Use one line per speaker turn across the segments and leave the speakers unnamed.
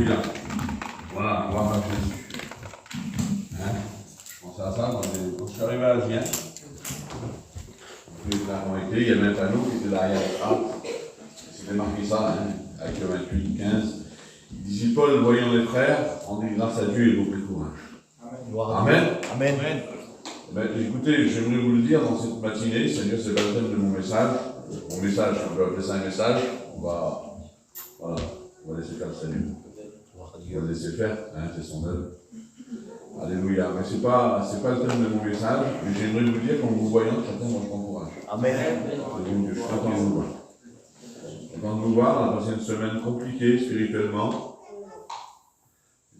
Alléluia. Voilà, gloire à Jésus. Hein? Je pensais à ça quand je suis arrivé à Gien. Les frères ont été, il y avait un panneau qui était derrière la c'était marqué ça, hein, avec le 28, 15. Il dit, Paul, voyant les frères, on dit grâce à Dieu et beaucoup de courage. Amen.
Amen.
Amen. Ben, écoutez, j'aimerais vous le dire dans cette matinée, c'est-à-dire c'est pas le thème de mon message. Mon message, on peut appeler ça un message. Voilà, on va laisser faire le Seigneur. On va le laisser faire, hein, c'est son œuvre. Alléluia. Mais c'est pas le thème de mon message, mais j'aimerais vous dire qu'en vous voyant, chacun, moi je prends courage.
Amen.
Je suis content de vous voir. Content de vous voir, on a passé une semaine compliquée spirituellement.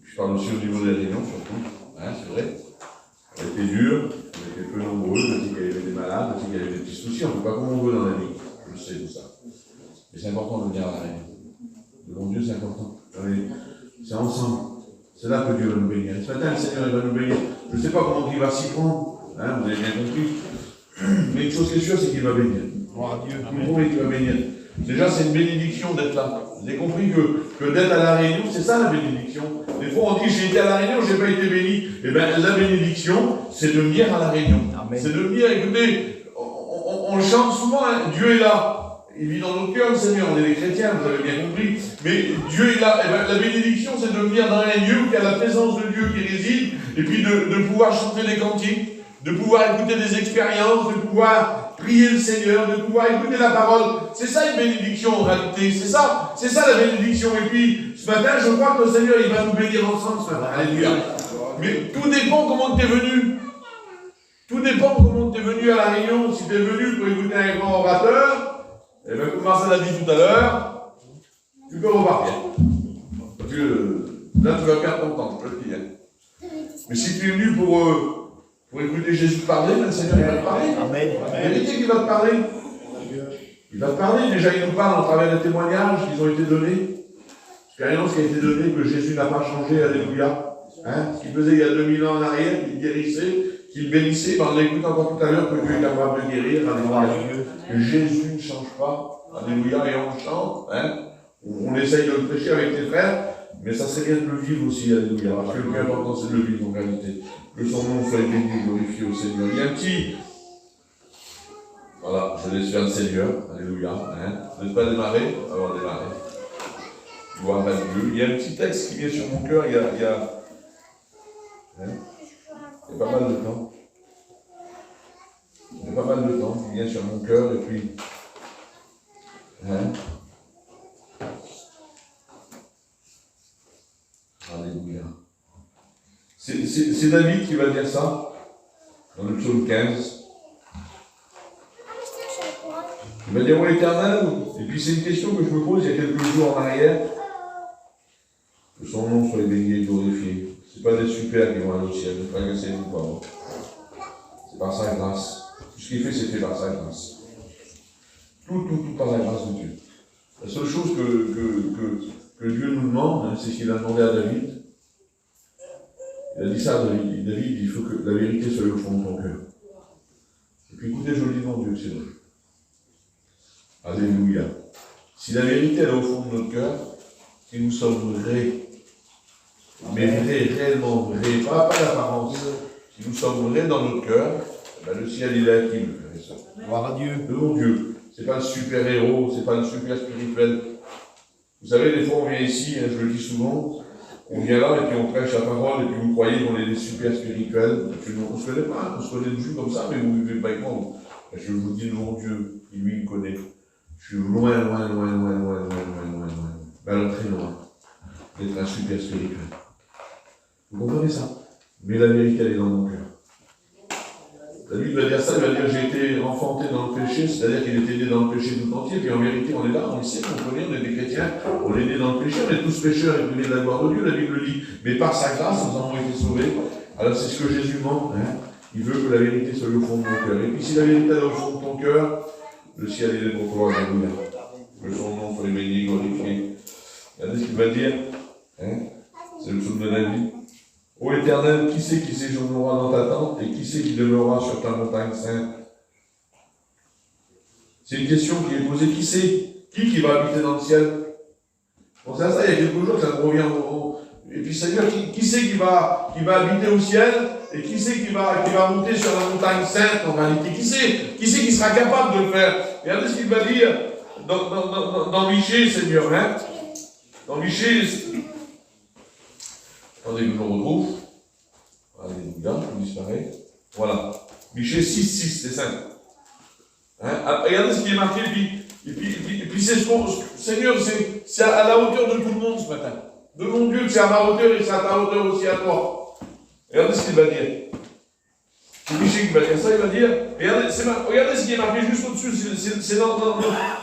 Je parle aussi au niveau des réunions, surtout. Hein, c'est vrai. Ça a été dur, on était peu nombreux, je sais qu'il y avait des malades, je sais qu'il y avait des petits soucis, on ne fait pas comme on veut dans la vie. Je sais tout ça. Mais c'est important de venir à la réunion. Le bon Dieu, c'est important. C'est ensemble. C'est là que Dieu va nous bénir. Ce matin, le Seigneur il va nous bénir. Je ne sais pas comment il va s'y prendre, hein, vous avez bien compris. Mais une chose qui est sûre, c'est qu'il va bénir.
Gloire à Dieu.
Il va bénir. Déjà, c'est une bénédiction d'être là. Vous avez compris que d'être à la réunion, c'est ça la bénédiction. Des fois, on dit j'ai été à la réunion, je n'ai pas été béni. Eh bien, la bénédiction, c'est de venir à la réunion. C'est de venir, écoutez, on le chante souvent, hein, Dieu est là. Il vit dans nos cœurs, le Seigneur, on est des chrétiens, vous avez bien compris. Mais Dieu est là. Eh bien, la bénédiction, c'est de venir dans un lieu où il y a la présence de Dieu qui réside, et puis de pouvoir chanter des cantiques, de pouvoir écouter des expériences, de pouvoir prier le Seigneur, de pouvoir écouter la parole. C'est ça une bénédiction en réalité. C'est ça la bénédiction. Et puis, ce matin, je crois que le Seigneur, il va nous bénir ensemble ce matin. Alléluia. Mais tout dépend comment tu es venu. Tout dépend comment tu es venu à la réunion. Si tu es venu pour écouter un grand orateur, et bien, comme Marcel a dit tout à l'heure, tu peux repartir. Parce que là, tu vas perdre ton temps, je peux te dire. Mais si tu es venu pour écouter Jésus parler, le Seigneur il va te parler.
Amen.
La vérité qu'il va te parler. Il va te parler. Déjà, il nous parle au travers des témoignages qui ont été donnés. L'expérience qui a été donnée que Jésus n'a pas changé, alléluia. Hein? Ce qu'il faisait il y a 2000 ans en arrière, qu'il guérissait, qu'il bénissait. Ben, on l'écoute encore tout à l'heure que Dieu est capable de guérir, alléluia. Que Jésus ne change pas, alléluia, et on chante. Hein? On essaye de le prêcher avec les frères, mais ça serait bien de le vivre aussi, alléluia. Parce que le plus important, c'est de le vivre en réalité. Que son nom soit béni, glorifié au Seigneur. Il y a un petit. Voilà, je laisse faire le Seigneur, alléluia. Hein? Vous n'êtes pas démarré? Alors démarrer. Gloire à Dieu. Il y a un petit texte qui vient sur mon cœur, il y a pas mal de temps. Il y a pas mal de temps qui vient sur mon cœur, et puis. Hein? Alléluia. C'est David qui va dire ça, dans le psaume 15. Il va dire, ô Éternel, et puis c'est une question que je me pose il y a quelques jours en arrière, que son nom soit béni et glorifié. Ce n'est pas des super qui vont aller au ciel, ne fracassez-vous pas. C'est par sa grâce. Tout ce qu'il fait, c'est fait par sa grâce. Tout par la grâce de Dieu. La seule chose que Dieu nous demande, hein, c'est ce qu'il a demandé à David. Il a dit ça à David. David, il faut que la vérité soit au fond de ton cœur. Et puis écoutez joliment Dieu, c'est vrai. Alléluia. Si la vérité elle est au fond de notre cœur, si nous sommes vrais, mais vrais, réellement vrais, pas d'apparence, si nous sommes vrais dans notre cœur, ben le ciel il est acquis, frère et sœur.
Gloire à Dieu.
De mon Dieu. C'est pas le super héros, c'est pas le super spirituel. Vous savez, des fois on vient ici, hein, je le dis souvent, on vient là et puis on prêche la parole et puis vous croyez qu'on est des super spirituels. On ne se connaît pas, on se connaît de vue comme ça, mais vous ne vivez pas avec moi. Je vous dis, mon Dieu, qui lui me connaît. Je suis loin, mais alors très loin d'être un super spirituel. Vous comprenez ça? Mais la vérité, elle est dans mon cœur. David va dire ça, il va dire j'ai été enfanté dans le péché, c'est-à-dire qu'il était né dans le péché tout entier, puis en vérité on est là, on le sait, on connaît, on est des chrétiens, on est né dans le péché, on est tous pécheurs et privés de la gloire de Dieu, la Bible dit, mais par sa grâce nous avons été sauvés. Alors c'est ce que Jésus demande, hein? Il veut que la vérité soit au fond de mon cœur. Et puis si la vérité est au fond de ton cœur, le ciel il est pour toi, alléluia. Que son nom soit béni, glorifié. Regardez ce qu'il va dire, hein? C'est le psaume de la vie. Ô Éternel, qui c'est qui séjournera dans ta tente et qui c'est qui demeurera sur ta montagne sainte? C'est une question qui est posée. Qui c'est? Qui va habiter dans le ciel? Bon, ça, il y a quelques jours, ça me revient Et puis, Seigneur, qui c'est qui va habiter au ciel? Et qui c'est qui va monter sur la montagne sainte, en réalité? Qui c'est qui sera capable de le faire? Regardez ce qu'il va dire dans Michée, Seigneur, hein? Dans Michée, attendez que je le retrouve. Alléluia, il disparaît. Voilà. Michée 6, c'est simple. Hein? Regardez ce qui est marqué, et puis c'est ce qu'on. Seigneur, c'est à la hauteur de tout le monde ce matin. De mon Dieu, c'est à ma hauteur et c'est à ta hauteur aussi à toi. Regardez ce qu'il va dire. C'est Michée qui va dire ça, il va dire. Regardez ce qui est marqué juste au-dessus, c'est dans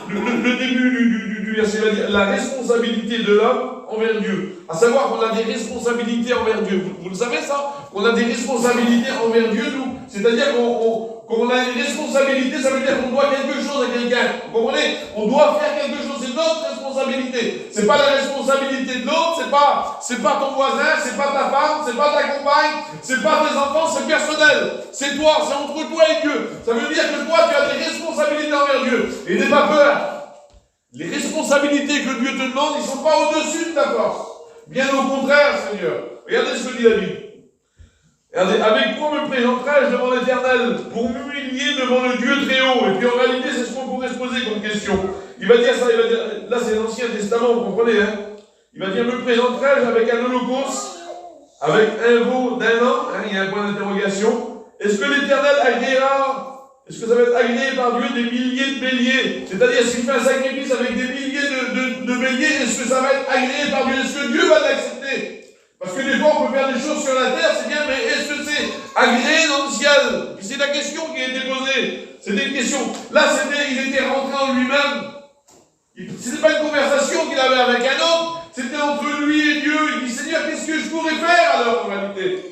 le début du verset. Il va dire la responsabilité de l'homme envers Dieu. À savoir qu'on a des responsabilités envers Dieu. Vous le savez ça? Qu'on a des responsabilités envers Dieu, nous. C'est-à-dire qu'on a une responsabilité, ça veut dire qu'on doit quelque chose à quelqu'un. Vous comprenez? On doit faire quelque chose, c'est notre responsabilité. C'est pas la responsabilité de l'autre, c'est pas ton voisin, c'est pas ta femme, c'est pas ta compagne, c'est pas tes enfants, c'est personnel. C'est toi, c'est entre toi et Dieu. Ça veut dire que toi, tu as des responsabilités envers Dieu. Et n'aie pas peur. Les responsabilités que Dieu te demande, ils ne sont pas au-dessus de ta force. Bien au contraire, Seigneur. Regardez ce que dit la Bible. Regardez, avec quoi me présenterai-je devant l'Éternel pour m'humilier devant le Dieu très haut? Et puis en réalité, c'est ce qu'on pourrait se poser comme question. Il va dire ça, il va dire, là c'est l'Ancien Testament, vous comprenez, hein? Il va dire, me présenterai-je avec un holocauste, avec un veau d'un an, hein, il y a un point d'interrogation. Est-ce que l'Éternel agréera, est-ce que ça va être agréé par Dieu des milliers de béliers? C'est-à-dire, s'il fait un sacrifice avec des milliers de béliers, est-ce que ça va être agréé par Dieu? Est-ce que Dieu va l'accepter? Parce que des fois, on peut faire des choses sur la terre, c'est bien, mais est-ce que c'est agréé dans le ciel? C'est la question qui a été posée. C'était une question. Là, il était rentré en lui-même. Ce n'était pas une conversation qu'il avait avec un homme, c'était entre lui et Dieu. Il dit, Seigneur, qu'est-ce que je pourrais faire alors en réalité?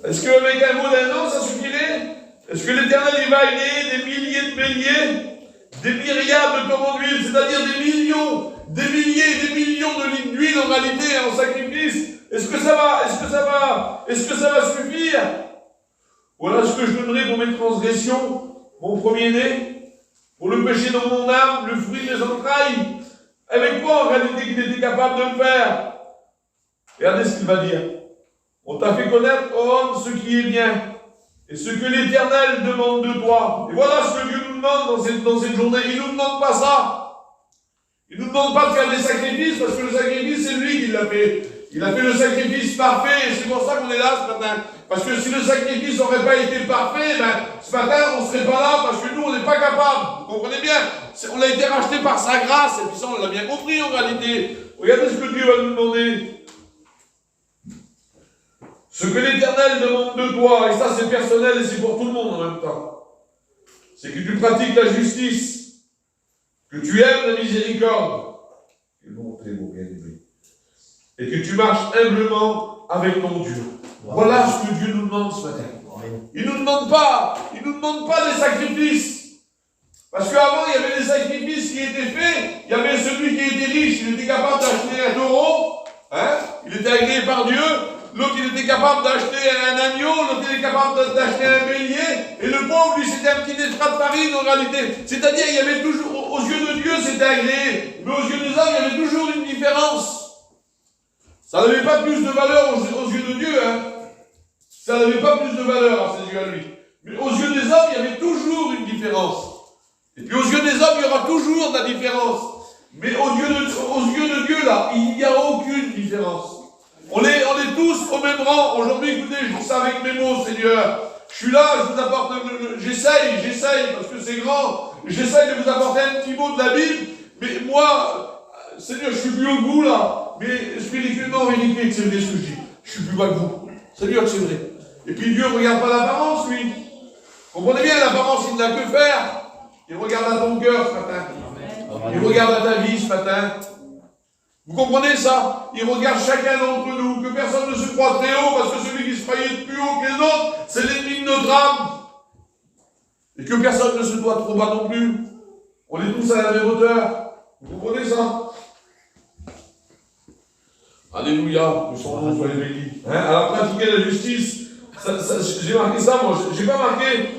Est-ce qu'avec un mot d'un an, ça suffirait? Est-ce que l'Éternel, il va agréer des milliers de béliers, des myriades de torrents d'huile, c'est-à-dire des millions, des milliers et des millions de litres d'huile en réalité en sacrifice? Est-ce que ça va suffire? Voilà ce que je donnerai pour mes transgressions, mon premier-né, pour le péché dans mon âme, le fruit de mes entrailles. Avec quoi en réalité qu'il était capable de le faire? Regardez ce qu'il va dire. On t'a fait connaître, ô homme, ce qui est bien, et ce que l'Éternel demande de toi. Et voilà ce que Dieu nous demande dans cette journée. Il ne nous demande pas ça. Il ne nous demande pas de faire des sacrifices, parce que le sacrifice, c'est lui qui l'a fait. Il a fait le sacrifice parfait, et c'est pour ça qu'on est là ce matin. Parce que si le sacrifice n'aurait pas été parfait, ce matin, on ne serait pas là, parce que nous, on n'est pas capable. Vous comprenez bien? On a été racheté par sa grâce, et puis ça, on l'a bien compris en réalité. Regardez ce que Dieu va nous demander. Ce que l'Éternel demande de toi, et ça c'est personnel et c'est pour tout le monde en même temps, c'est que tu pratiques la justice, que tu aimes la miséricorde, et que tu marches humblement avec ton Dieu. Voilà ce que Dieu nous demande ce matin. Il ne nous demande pas des sacrifices. Parce qu'avant, il y avait des sacrifices qui étaient faits. Il y avait celui qui était riche, il était capable d'acheter un taureau, hein? Il était agréé par Dieu. L'autre, il était capable d'acheter un agneau, l'autre, il était capable d'acheter un bélier, et le pauvre, lui, c'était un petit étras de farine en réalité. C'est-à-dire, il y avait toujours, aux yeux de Dieu, c'était agréé, mais aux yeux des hommes, il y avait toujours une différence. Ça n'avait pas plus de valeur aux yeux de Dieu, hein. Ça n'avait pas plus de valeur à ses yeux à lui. Mais aux yeux des hommes, il y avait toujours une différence. Et puis aux yeux des hommes, il y aura toujours de la différence. Mais aux yeux de Dieu, là, il n'y a aucune différence. On est tous au même rang. Aujourd'hui, écoutez, je dis ça avec mes mots, Seigneur. Je suis là, je vous apporte, j'essaye, parce que c'est grand. J'essaye de vous apporter un petit mot de la Bible. Mais moi, Seigneur, je suis plus au bout, là. Mais spirituellement, en vérité, c'est vrai ce que je dis. Je suis plus bas que vous. Seigneur, c'est vrai. Et puis Dieu ne regarde pas l'apparence, lui. Comprenez bien, l'apparence, il n'a que faire. Il regarde à ton cœur ce matin. Il regarde à ta vie ce matin. Vous comprenez ça? Il regarde chacun d'entre nous, que personne ne se croit très haut, parce que celui qui se croyait plus haut que les autres, c'est l'ennemi de notre âme. Et que personne ne se doit trop bas non plus. On est tous à la même hauteur. Vous comprenez ça? Alléluia, que son nom soit béni. Alors pratiquer la justice, j'ai marqué ça, moi, j'ai pas marqué,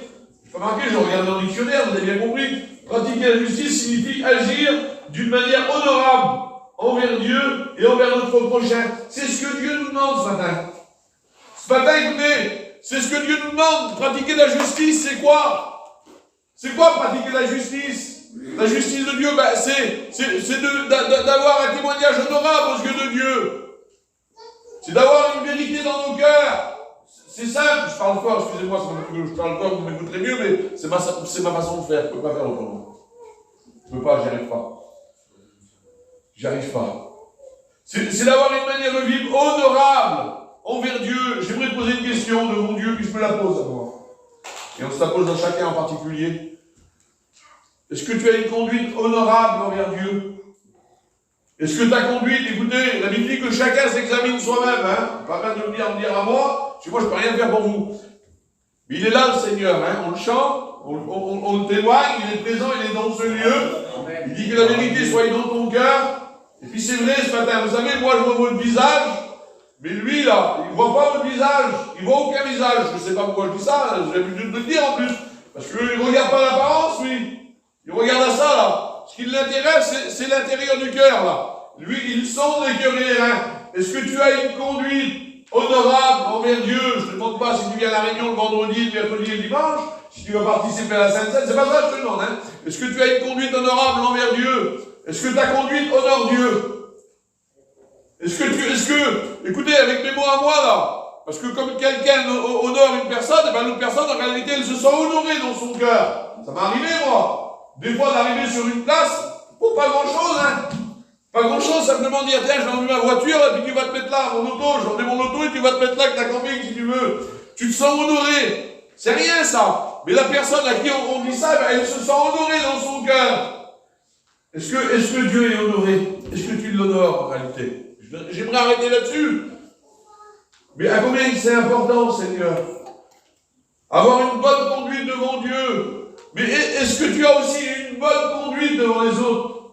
je regarde dans le dictionnaire, vous avez bien compris. Pratiquer la justice signifie agir d'une manière honorable envers Dieu et envers notre prochain. C'est ce que Dieu nous demande ce matin. Ce matin, écoutez, c'est ce que Dieu nous demande. Pratiquer la justice, c'est quoi? C'est quoi pratiquer la justice? La justice de Dieu, ben, c'est d'avoir un témoignage honorable aux yeux de Dieu. C'est d'avoir une vérité dans nos cœurs. C'est simple, je parle fort, excusez-moi, je parle fort, vous m'écouterez mieux, mais c'est ma façon de faire, je ne peux pas faire autrement. Je ne peux pas, j'y arrive pas. J'y arrive pas. C'est d'avoir une manière de vivre honorable envers Dieu. J'aimerais te poser une question devant Dieu, puis je me la pose à moi. Et on se la pose à chacun en particulier. Est-ce que tu as une conduite honorable envers Dieu? Est-ce que ta conduite, écoutez, la Bible dit que chacun s'examine soi-même, hein? Pas mal de venir me dire à moi, parce que moi je ne peux rien faire pour vous. Mais il est là le Seigneur, hein? On le chante, on le témoigne, il est présent, il est dans ce lieu. Il dit que la vérité soit dans ton cœur. Et puis c'est vrai ce matin, vous savez, moi je vois votre visage, mais lui là, il ne voit pas votre visage, il ne voit aucun visage. Je ne sais pas pourquoi je dis ça, j'ai l'habitude de le dire en plus. Parce qu'il ne regarde pas l'apparence, lui. Il regarde à ça là. Ce qui l'intéresse, c'est l'intérieur du cœur, là. Lui, il sonde les cœurs et les reins. Est-ce que tu as une conduite honorable envers Dieu? Je ne te demande pas si tu viens à la réunion le vendredi, le mercredi et le dimanche, si tu vas participer à la Sainte Seine, c'est pas ça que je te demande, hein. Est-ce que tu as une conduite honorable envers Dieu? Est-ce que ta conduite honore Dieu? Écoutez, avec mes mots à moi, là, parce que comme quelqu'un honore une personne, et bien l'autre personne, en réalité, elle se sent honorée dans son cœur. Ça m'est arrivé, moi. Des fois, d'arriver sur une place, pour pas grand-chose, hein. Pas grand-chose, simplement dire, tiens, je vais enlever ma voiture, et puis tu vas te mettre là, mon auto, je vais enlever mon auto, et tu vas te mettre là avec ta camping, si tu veux. Tu te sens honoré. C'est rien, ça. Mais la personne à qui on dit ça, ben, elle se sent honorée dans son cœur. Est-ce que Dieu est honoré? Est-ce que tu l'honores, en réalité? J'aimerais arrêter là-dessus. Mais à combien c'est important, Seigneur? Avoir une bonne conduite devant Dieu. Mais est-ce que tu as aussi une bonne conduite devant les autres?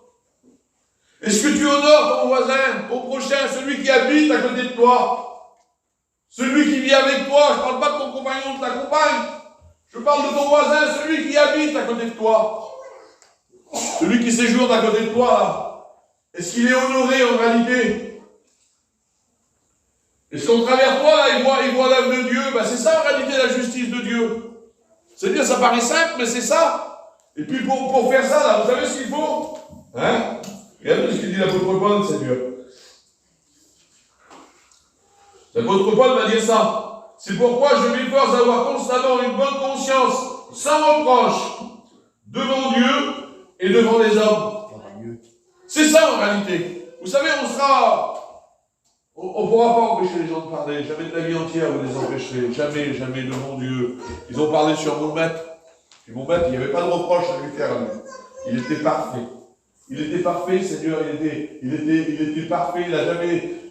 Est-ce que tu honores ton voisin, ton prochain, celui qui habite à côté de toi? Celui qui vit avec toi? Je ne parle pas de ton compagnon, de ta compagne. Je parle de ton voisin, celui qui habite à côté de toi. Celui qui séjourne à côté de toi, là. Est-ce qu'il est honoré en réalité? Est-ce qu'en travers toi, là, il voit l'œuvre de Dieu? Ben, c'est ça en réalité la justice de Dieu. C'est-à-dire, ça paraît simple, mais c'est ça. Et puis pour faire ça, là, vous savez ce qu'il faut? Hein? Regardez ce que dit l'apôtre Paul, Seigneur. L'apôtre Paul va dire ça. C'est pourquoi je m'efforce d'avoir constamment une bonne conscience, sans reproche, devant Dieu et devant les hommes. C'est ça en réalité. Vous savez, on ne pourra pas empêcher les gens de parler. Jamais de la vie entière vous les empêcherez. Jamais, jamais devant Dieu. Ils ont parlé sur mon maître. Et mon maître, il n'y avait pas de reproche à lui faire à lui. Il était parfait. Il était parfait, Seigneur. Il était parfait. Il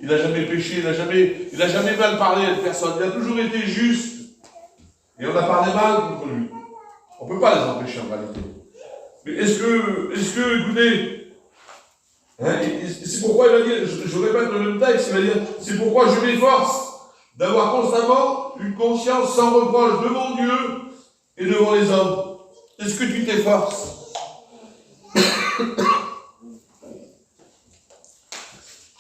n'a jamais péché. Il n'a jamais mal parlé à une personne. Il a toujours été juste. Et on a parlé mal contre lui. On ne peut pas les empêcher en réalité. Mais est-ce que, écoutez, hein, c'est pourquoi il va dire, je répète le même texte, il va dire, c'est pourquoi je m'efforce d'avoir constamment une conscience sans reproche devant Dieu et devant les hommes. Est-ce que tu t'efforces?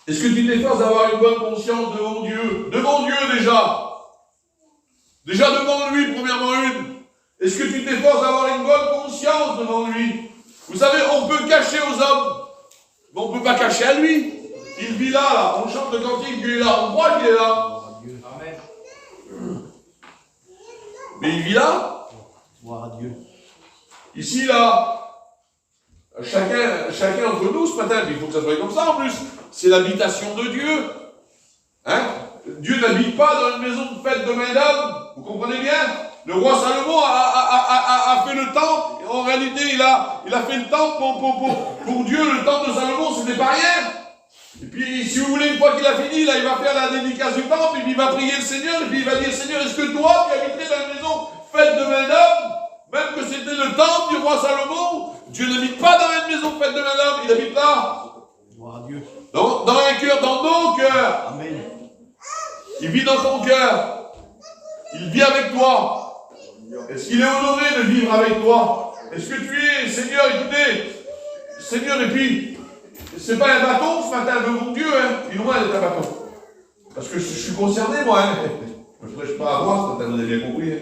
Est-ce que tu t'efforces d'avoir une bonne conscience devant Dieu? Devant Dieu déjà. Déjà devant lui, premièrement une. Est-ce que tu t'efforces d'avoir une bonne conscience devant lui? Vous savez, on peut cacher aux hommes, mais on ne peut pas cacher à lui. Il vit là. On chante le cantique, Dieu est là. On croit qu'il est là. Amen. Mais il vit là.
Gloire à Dieu.
Ici, là, chacun entre nous ce matin, il faut que ça soit comme ça en plus. C'est l'habitation de Dieu. Hein? Dieu n'habite pas dans une maison faite de main d'homme. Vous comprenez bien? Le roi Salomon a fait le temple. En réalité, il a fait le temple pour Dieu. Le temple de Salomon, c'était pas rien. Et puis, si vous voulez, une fois qu'il a fini, là, il va faire la dédicace du temple, et puis il va prier le Seigneur, et puis il va dire, Seigneur, est-ce que toi, tu habiterais dans une maison faite de main d'homme? Même que c'était le temple du roi Salomon, Dieu n'habite pas dans une maison faite de main d'homme, il habite là.
Gloire à Dieu.
Dans un cœur, dans nos cœurs.
Amen.
Il vit dans ton cœur. Il vit avec toi. Est-ce qu'il est honoré de vivre avec toi? Est-ce que tu es, Seigneur, écoutez, Seigneur, et puis, C'est pas un bâton ce matin, le bon Dieu, hein. Il est loin d'être un bâton. Parce que je suis concerné, moi, hein. Je ne prêche pas à moi, ce matin, vous avez bien compris. Hein.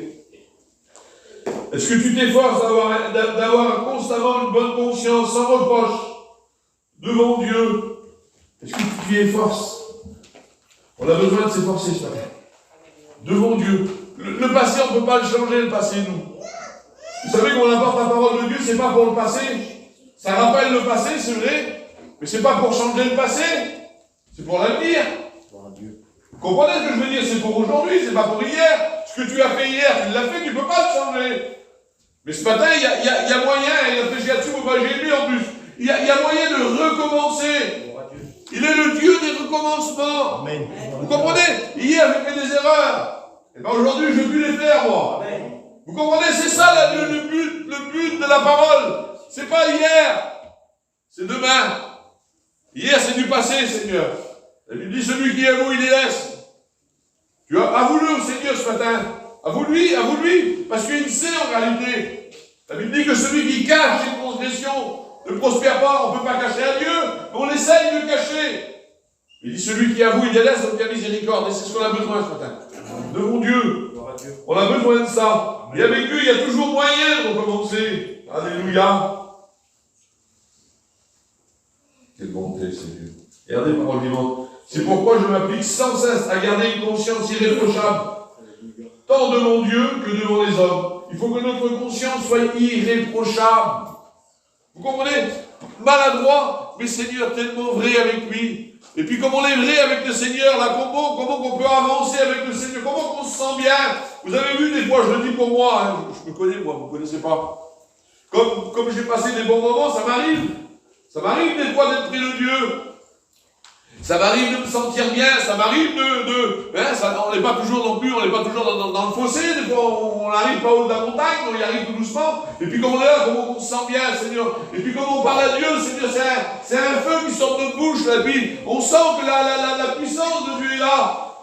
Est-ce que tu t'efforces d'avoir constamment une bonne conscience, sans reproche, devant Dieu? Est-ce que tu t'y efforces? On a besoin de s'efforcer ce matin. Devant Dieu. Le passé, on ne peut pas le changer, le passé, nous. Vous savez qu'on apporte la parole de Dieu, c'est pas pour le passé. Ça rappelle le passé, c'est vrai, mais c'est pas pour changer le passé, c'est pour l'avenir. Vous comprenez ce que je veux dire? C'est pour aujourd'hui, c'est pas pour hier. Ce que tu as fait hier, tu l'as fait, tu ne peux pas le changer. Mais ce matin, il y a moyen, il a fait là-dessus, moi j'ai lu en plus, il y a moyen de recommencer. Il est le Dieu des recommencements. Amen. Vous comprenez? Hier, j'ai fait des erreurs. Et bien aujourd'hui, je ne veux plus les faire, moi. Amen. Vous comprenez? C'est ça le but de la parole. C'est pas hier. C'est demain. Hier, c'est du passé, Seigneur. La Bible dit, celui qui avoue, il délaisse. Tu as avoue-le au Seigneur ce matin. Avoue-lui, parce qu'il sait en réalité. La Bible dit que celui qui cache ses transgressions ne prospère pas, on ne peut pas cacher à Dieu, mais on essaye de le cacher. Il dit celui qui avoue, il délaisse, donc il y a miséricorde. Et c'est ce qu'on a besoin ce matin. De mon Dieu. On a besoin de ça. Et avec Dieu, il y a toujours moyen de recommencer. Alléluia. Quelle bonté, Seigneur. Regardez la parole vivante. C'est pourquoi je m'applique sans cesse à garder une conscience irréprochable, tant devant Dieu que devant les hommes. Il faut que notre conscience soit irréprochable. Vous comprenez? Maladroit, mais Seigneur, tellement vrai avec lui. Et puis comme on est vrai avec le Seigneur, là, comment on peut avancer avec le Seigneur? Comment on se sent bien? Vous avez vu, des fois, je le dis pour moi, hein, je me connais, moi, vous ne me connaissez pas. Comme j'ai passé des bons moments, ça m'arrive. Ça m'arrive des fois d'être près de Dieu. Ça m'arrive de me sentir bien, ça m'arrive on n'est pas toujours non plus, on n'est pas toujours dans le fossé, des fois on n'arrive pas au haut de la montagne, on y arrive tout doucement, et puis comme on est là, comment on se sent bien, Seigneur, et puis comme on parle à Dieu, Seigneur, c'est un feu qui sort de notre bouche, là, et puis on sent que la puissance de Dieu est là.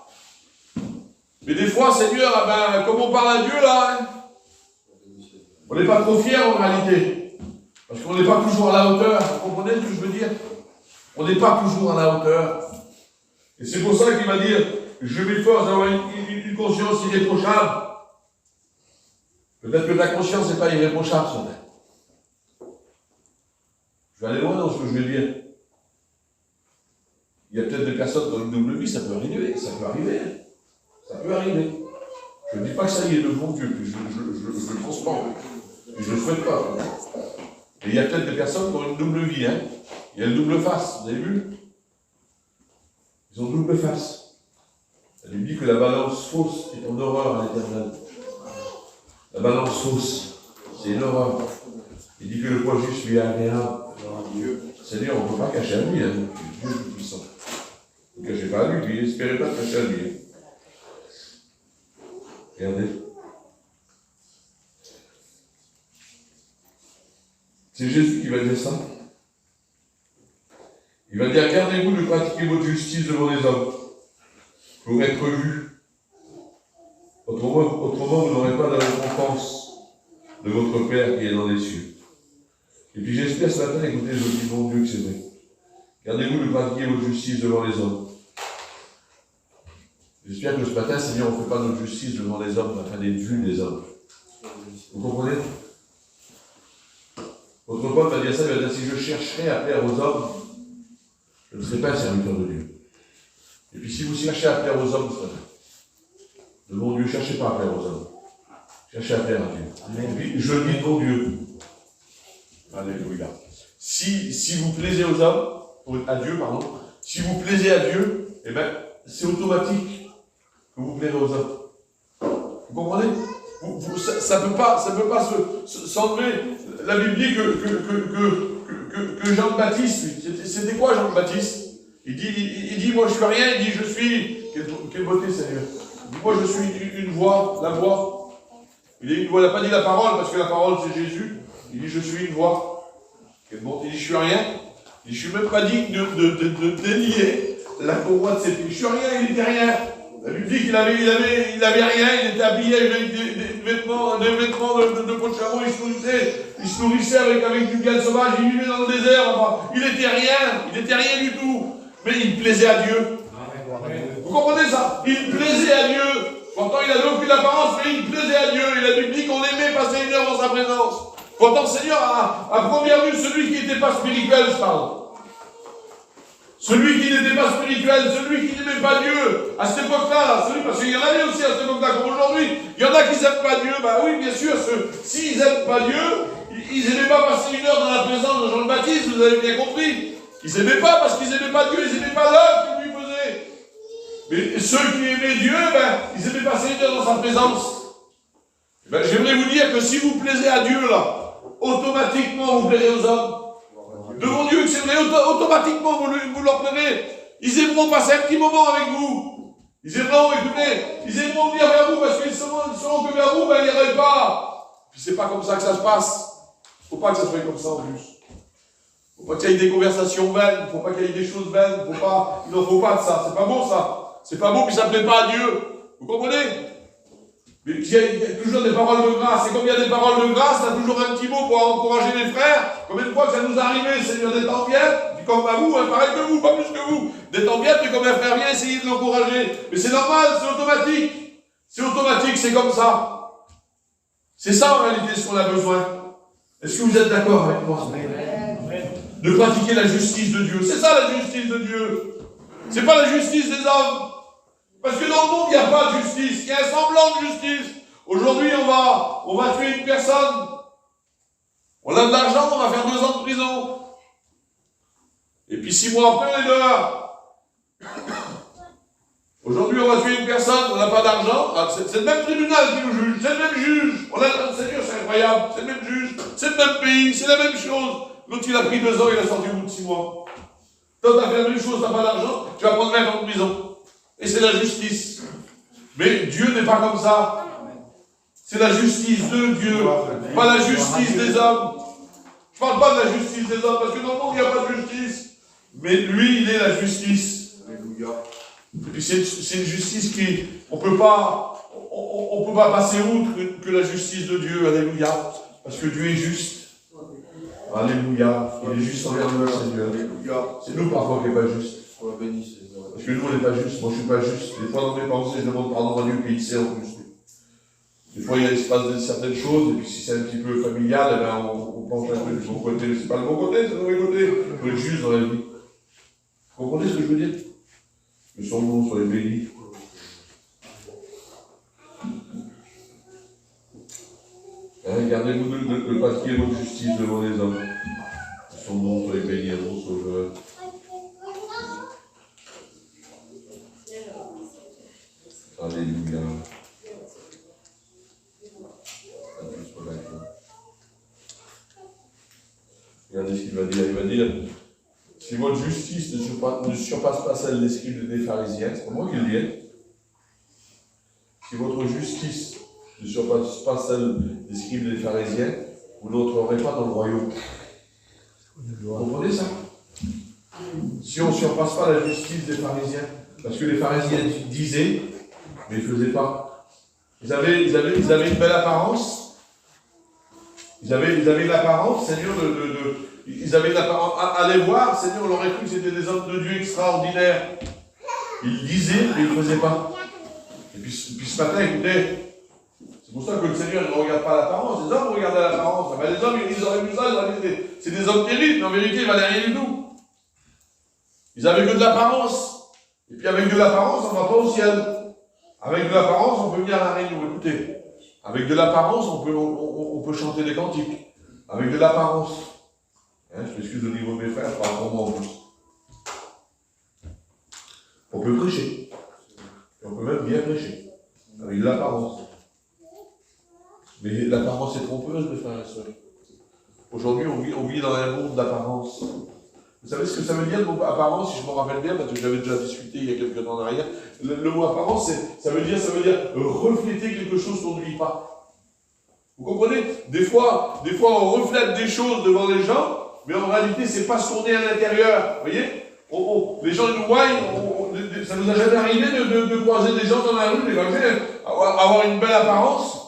Mais des fois, Seigneur, comme on parle à Dieu, là, hein, on n'est pas trop fiers en réalité, parce qu'on n'est pas toujours à la hauteur, vous comprenez ce que je veux dire? On n'est pas toujours à la hauteur. Et c'est pour ça qu'il va dire, je m'efforce d'avoir une conscience irréprochable. Peut-être que ta conscience n'est pas irréprochable, ce matin. Je vais aller loin dans ce que je vais dire. Il y a peut-être des personnes dans une double vie, ça peut arriver, ça peut arriver. Ça peut arriver. Je ne dis pas que ça y est, le bon Dieu, puis je le transforme. Je ne le souhaite pas. Et il y a peut-être des personnes qui ont une double vie, hein. Il y a une double face, vous avez vu? Ils ont double face. La Bible dit que la balance fausse est en horreur à l'Éternel. La balance fausse, c'est une horreur. Il dit que le poids juste lui est agréable. Seigneur, on ne peut pas cacher à lui, hein. Dieu est puissant. Ne cachez pas à lui, puis n'espérez pas cacher à lui. Hein. Regardez. C'est Jésus qui va dire ça. Il va dire, gardez-vous de pratiquer votre justice devant les hommes, pour être vus. Autrement, vous n'aurez pas de récompense de votre Père qui est dans les cieux. Et puis j'espère ce matin, écoutez, je dis, bon Dieu, que c'est vrai. Gardez-vous de pratiquer votre justice devant les hommes. J'espère que ce matin, Seigneur, on ne fait pas notre justice devant les hommes, afin d'être vus des hommes. Vous comprenez? Votre Paul va dire ça, il va dire, si je chercherais à plaire aux hommes, je ne serai pas un serviteur de Dieu. Et puis si vous cherchez à plaire aux hommes, ce matin, de mon Dieu, cherchez pas à plaire aux hommes. Cherchez à plaire à Dieu. Amen. Et puis je le dis de mon Dieu. Alléluia. Si vous plaisez aux hommes, à Dieu, pardon, si vous plaisez à Dieu, eh bien, c'est automatique que vous plairez aux hommes. Vous comprenez? Ça peut pas s'enlever. La Bible dit que Jean-Baptiste, c'était quoi Jean-Baptiste? Il dit, moi je suis rien, il dit, je suis, quelle beauté Seigneur. Il dit, moi je suis une voix, la voix. Il n'a pas dit la parole, parce que la parole c'est Jésus. Il dit, je suis une voix. Quelle bonté. Il dit, je suis rien. Il dit, je ne suis même pas digne de délier la courroie de ses pieds. Je suis rien, il n'était rien. La Bible dit qu'il avait rien, il était habillé avec des vêtements de peau de chameau, il se nourrissait avec du miel sauvage, il vivait dans le désert, enfin, il était rien du tout, mais il plaisait à Dieu. Vous comprenez ça? Il plaisait à Dieu. Pourtant, il n'avait aucune apparence, mais il plaisait à Dieu. Et la Bible dit qu'on aimait passer une heure dans sa présence. Pourtant, le Seigneur, à première vue, celui qui n'était pas spirituel, je parle. Celui qui n'était pas spirituel, celui qui n'aimait pas Dieu, à cette époque-là, parce qu'il y en avait aussi à cette époque-là, comme aujourd'hui, il y en a qui n'aiment pas Dieu, bah oui, bien sûr, s'ils n'aiment pas Dieu, ils n'aimaient pas passer une heure dans la présence de Jean le Baptiste, vous avez bien compris. Ils n'aimaient pas parce qu'ils n'aimaient pas Dieu, ils n'aimaient pas l'œuvre qu'il lui faisait. Mais ceux qui aimaient Dieu, ils aimaient passer une heure dans sa présence. J'aimerais vous dire que si vous plaisez à Dieu, là, automatiquement vous plairez aux hommes. Devant Dieu, que c'est vrai, automatiquement vous leur plairez. Ils aimeront passer un petit moment avec vous. Ils aimeront, écoutez, ils aimeront venir vers vous parce qu'ils sauront que vers vous, ils n'iraient pas. Puis c'est pas comme ça que ça se passe. Il ne faut pas que ça soit comme ça en plus. Il ne faut pas qu'il y ait des conversations vaines, il ne faut pas qu'il y ait des choses vaines, il n'en faut pas de ça. C'est pas bon ça. C'est pas bon, puis ça ne plaît pas à Dieu. Vous comprenez? Mais qu'il y a toujours des paroles de grâce. Et comme il y a des paroles de grâce, il y a toujours un petit mot pour encourager les frères. Combien de fois que ça nous est arrivé, Seigneur, d'être en bien, comme à vous, pareil que vous, pas plus que vous, d'être en bien, puis comme un frère vient essayer de l'encourager. Mais c'est normal, c'est automatique. C'est automatique, c'est comme ça. C'est ça en réalité ce qu'on a besoin. Est-ce que vous êtes d'accord avec moi? De pratiquer la justice de Dieu. C'est ça la justice de Dieu. C'est pas la justice des hommes. Parce que dans le monde, il n'y a pas de justice. Il y a un semblant de justice. Aujourd'hui, on va tuer une personne. On a de l'argent, on va faire 2 ans de prison. Et puis 6 mois après, on est dehors. Aujourd'hui, on va tuer une personne, on n'a pas d'argent. C'est le même tribunal qui nous juge. C'est le même juge. Seigneur, c'est incroyable. C'est le même juge. C'est le même pays. C'est la même chose. L'autre, il a pris 2 ans, il a sorti au bout de 6 mois. Toi, tu as fait la même chose, tu n'as pas d'argent, tu vas prendre 20 ans de prison. Et c'est la justice. Mais Dieu n'est pas comme ça. C'est la justice de Dieu, pas la justice des hommes. Je ne parle pas de la justice des hommes, parce que dans le monde, il n'y a pas de justice. Mais lui, il est la justice. Alléluia. Et puis c'est une justice qui, on peut pas passer outre que la justice de Dieu. Alléluia. Parce que Dieu est juste. Alléluia. Il est juste envers nous, Seigneur. Alléluia. C'est nous parfois qui n'est pas juste. Parce que nous, on n'est pas juste. Moi, je ne suis pas juste. Des fois, dans mes pensées, je demande pardon à Dieu, puis il sait en plus. Des fois, il se passe certaines choses, et puis si c'est un petit peu familial, on penche un peu du bon côté. C'est pas le bon côté, c'est le mauvais côté. Il faut être juste dans la vie. Vous comprenez ce que je veux dire? Que son nom soit béni. Gardez-vous de pratiquer votre justice devant les hommes. Que son nom soit béni à mon Sauveur. Alléluia. Regardez ce qu'il va dire. Il va dire, si votre justice ne surpasse pas celle des scribes et des pharisiens, c'est pas moi qui le dis, si votre justice ne surpasse pas celle des scribes et des pharisiens, vous n'entrerez pas dans le royaume. Vous comprenez ça? Si on ne surpasse pas la justice des pharisiens, parce que les pharisiens disaient, mais ils ne faisaient pas. Ils avaient une belle apparence. Ils avaient l'apparence, Seigneur, ils avaient l'apparence. Allez voir, Seigneur, on aurait cru que c'était des hommes de Dieu extraordinaires. Ils disaient, mais ils ne faisaient pas. Et puis ce matin, écoutez, c'est pour ça que le Seigneur ne regarde pas l'apparence. Les hommes regardaient l'apparence. Les hommes, ils auraient vu ça, ils auraient dit, c'est des hommes terribles, mais en vérité, ils ne valaient rien du tout. Ils avaient que de l'apparence. Et puis avec de l'apparence, on ne va pas au ciel. Avec de l'apparence, on peut venir à la réunion. Écoutez, avec de l'apparence, on peut chanter des cantiques. Avec de l'apparence. Je m'excuse au niveau de mes frères, je parle pour moi en plus. On peut prêcher. Et on peut même bien prêcher. Avec de l'apparence. Mais l'apparence est trompeuse, mes frères et sœurs. Aujourd'hui, on vit dans un monde d'apparence. Vous savez ce que ça veut dire le mot apparence, si je me rappelle bien, parce que j'avais déjà discuté il y a quelques temps en arrière. Le mot apparence, ça veut dire refléter quelque chose qu'on ne vit pas. Vous comprenez? Des fois, on reflète des choses devant les gens, mais en réalité, c'est pas ce qu'on est à l'intérieur. Vous voyez? Les gens nous voient, ça vous a jamais arrivé de croiser des gens dans la rue, des gangers, avoir une belle apparence?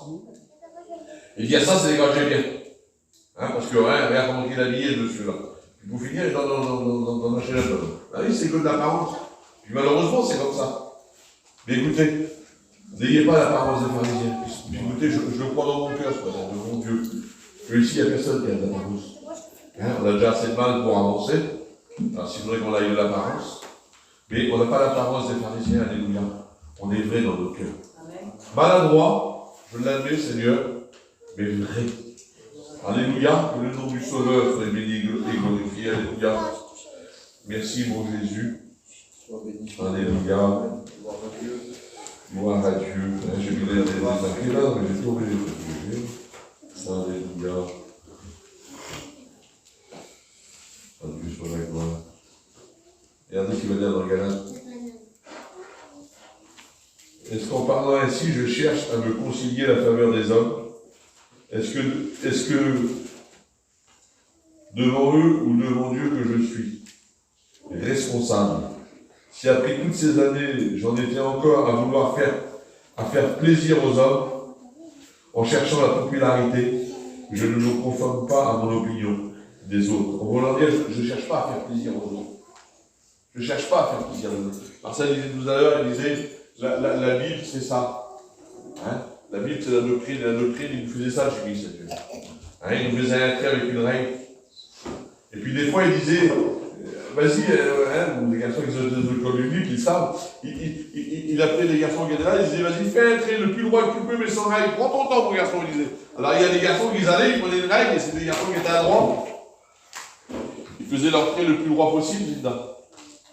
Il dit, ah, ça, c'est des gangers bien. Hein, parce que, regarde comment il est habillé dessus, là. Puis pour finir, dans un chaîne. Ah oui, c'est que de l'apparence. Puis malheureusement, c'est comme ça. Mais écoutez, n'ayez pas l'apparence des pharisiens. Puis écoutez, je le crois dans mon cœur, ce matin, de mon Dieu. Que ici, il n'y a personne qui a de l'apparence. Hein, on a déjà assez de mal pour avancer. Alors, s'il faudrait qu'on aille de l'apparence. Mais on n'a pas l'apparence des pharisiens, alléluia. On est vrai dans notre cœur. Maladroit, je l'admets, Seigneur, mais vrai. Alléluia, que le nom du Sauveur soit béni et glorifié. Alléluia. Merci, mon Jésus. Alléluia. Gloire à Dieu. J'ai mis les papiers là, mais j'ai trouvé les papiers. Alléluia. À Dieu soit la gloire. Regardez ce qu'il va dire dans Galates. Est-ce qu'en parlant ainsi, je cherche à me concilier la faveur des hommes? Est-ce que devant eux ou devant Dieu que je suis responsable, si après toutes ces années, j'en étais encore à vouloir faire plaisir aux hommes, en cherchant la popularité, je ne me conforme pas à mon opinion des autres. En voulant dire, je ne cherche pas à faire plaisir aux autres. Je ne cherche pas à faire plaisir aux autres. Marcel disait tout à l'heure, il disait, la Bible, c'est ça. Hein? La Bible, c'est la doctrine. La doctrine, il nous faisait ça chez Christ. Hein? Il nous faisait entrer avec une règle. Et puis des fois, il disait, vas-y, les garçons qui sont de l'école biblique, ils savent. Il appelait les garçons qui étaient là, il disait, vas-y, fais entrer le plus droit que tu peux, mais sans règle. Prends ton temps, mon garçon, il disait. Alors il y a des garçons qui allaient, ils prenaient une règle, et c'est des garçons qui étaient à droite. Ils faisaient leur trait le plus droit possible, là.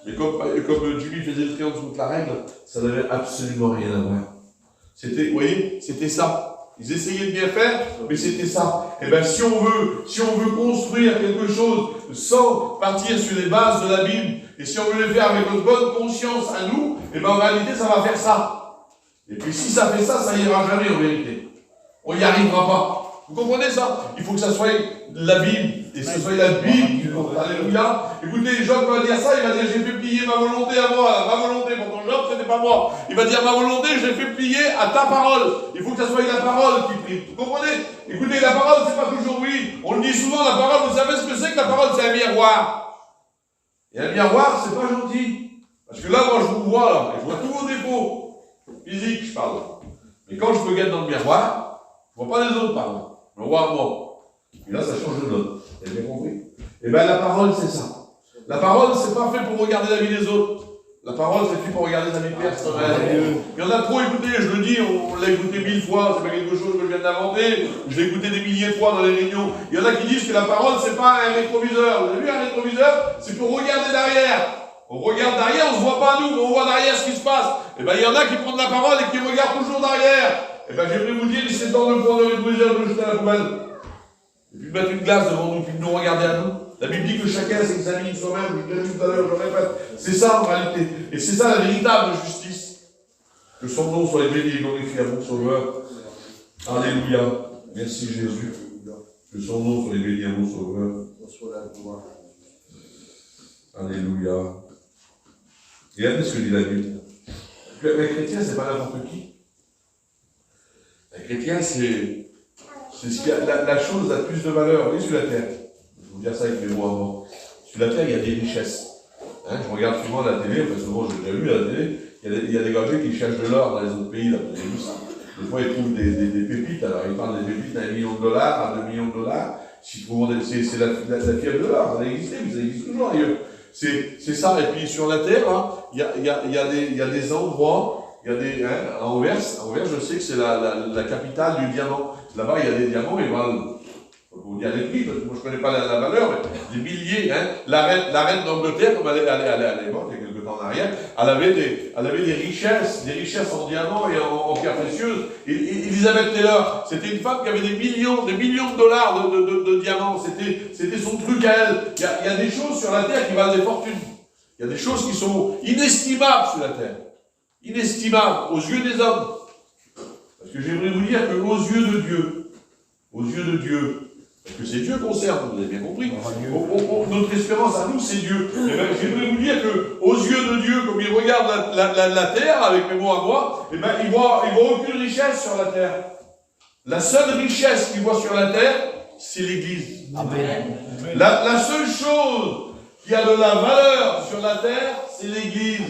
Mais comme Julie faisait le trait en dessous de la règle, ça n'avait absolument rien à voir. C'était, vous voyez, c'était ça. Ils essayaient de bien faire, mais c'était ça. Et bien, si on veut construire quelque chose sans partir sur les bases de la Bible, et si on veut le faire avec notre bonne conscience à nous, et bien en réalité, ça va faire ça. Et puis si ça fait ça, ça n'ira jamais en vérité. On n'y arrivera pas. Vous comprenez ça? Il faut que ça soit la Bible, et que ce soit la Bible qui compte. Alléluia. Écoutez, Job va dire ça, il va dire, j'ai fait plier ma volonté à moi. Ma volonté, pour ton Job, ce n'est pas moi. Il va dire, ma volonté, j'ai fait plier à ta parole. Il faut que ça soit la parole qui prie. Vous comprenez? Écoutez, la parole, c'est pas toujours oui. On le dit souvent, la parole, vous savez ce que c'est que la parole? C'est un miroir. Et un miroir, c'est pas gentil. Parce que là, moi, je vous vois, là, et je vois tous vos défauts. Physiques, je parle. Mais quand je me regarde dans le miroir, je vois pas les autres, pardon. Je vois moi. Et là, ça change de note. Vous avez bien compris? Eh bien, la parole, c'est ça. La parole, c'est pas fait pour regarder la vie des autres. La parole, c'est fait pour regarder la vie personnelle. Il y en a trop écouté, je le dis, on l'a écouté 1000 fois, c'est pas quelque chose que je viens d'inventer. Je l'ai écouté des milliers de fois dans les réunions. Il y en a qui disent que la parole, c'est pas un rétroviseur. Vous avez vu un rétroviseur? C'est pour regarder derrière. On regarde derrière, on se voit pas nous, mais on voit derrière ce qui se passe. Eh bien, il y en a qui prennent la parole et qui regardent toujours derrière. Eh bien, j'aimerais vous dire, c'est temps de prendre le rétroviseur, de le jeter à la poubelle. Et puis de mettre une glace devant nous, puis de nous regarder à nous. La Bible dit que chacun s'examine soi-même, je l'ai dit tout à l'heure, je le répète. C'est ça en réalité. Et c'est ça la véritable justice. Que son nom soit béni et glorifié à mon Sauveur. Alléluia. Merci Jésus. Que son nom soit béni à mon Sauveur. Alléluia. Regardez ce que dit la Bible. Un chrétien, c'est pas n'importe qui. Un chrétien, c'est ce qui a la chose la plus de valeur. Vous voyez, sur la terre. Je vais vous dire ça avec mes mots avant. Sur la terre, il y a des richesses. Hein, je regarde souvent la télé, enfin souvent j'ai déjà vu à la télé, il y a des gars qui cherchent de l'or dans les autres pays, là, vous avez vu ça. Des fois, ils trouvent des pépites, alors ils parlent des pépites à $1 million, à $2 millions. C'est la fièvre de l'or, ça a existé, mais ça existe toujours ailleurs. C'est ça, et puis sur la terre, hein, il y a des endroits. Il y a des, hein, à Anvers, je sais que c'est la capitale du diamant. Là-bas, il y a des diamants, ils valent, faut vous dire les prix, parce que moi je ne connais pas la valeur, mais des milliers. Hein. La reine d'Angleterre, comme elle est morte il y a quelque temps en arrière, elle avait des richesses en diamants et en pierres précieuses. Et Elizabeth Taylor, c'était une femme qui avait des millions de dollars de diamants. C'était son truc à elle. Il y a des choses sur la terre qui valent des fortunes. Il y a des choses qui sont inestimables sur la terre. Inestimable aux yeux des hommes. Parce que j'aimerais vous dire qu'aux yeux de Dieu, Parce que c'est Dieu qu'on sert, vous avez bien compris.
Gloire à Dieu.
Notre espérance à nous, c'est Dieu. Eh ben, j'aimerais vous dire qu'aux yeux de Dieu, comme il regarde la terre, avec mes mots à moi, eh ben, il voit aucune richesse sur la terre. La seule richesse qu'il voit sur la terre, c'est l'Église.
Amen.
La seule chose qui a de la valeur sur la terre, c'est l'Église.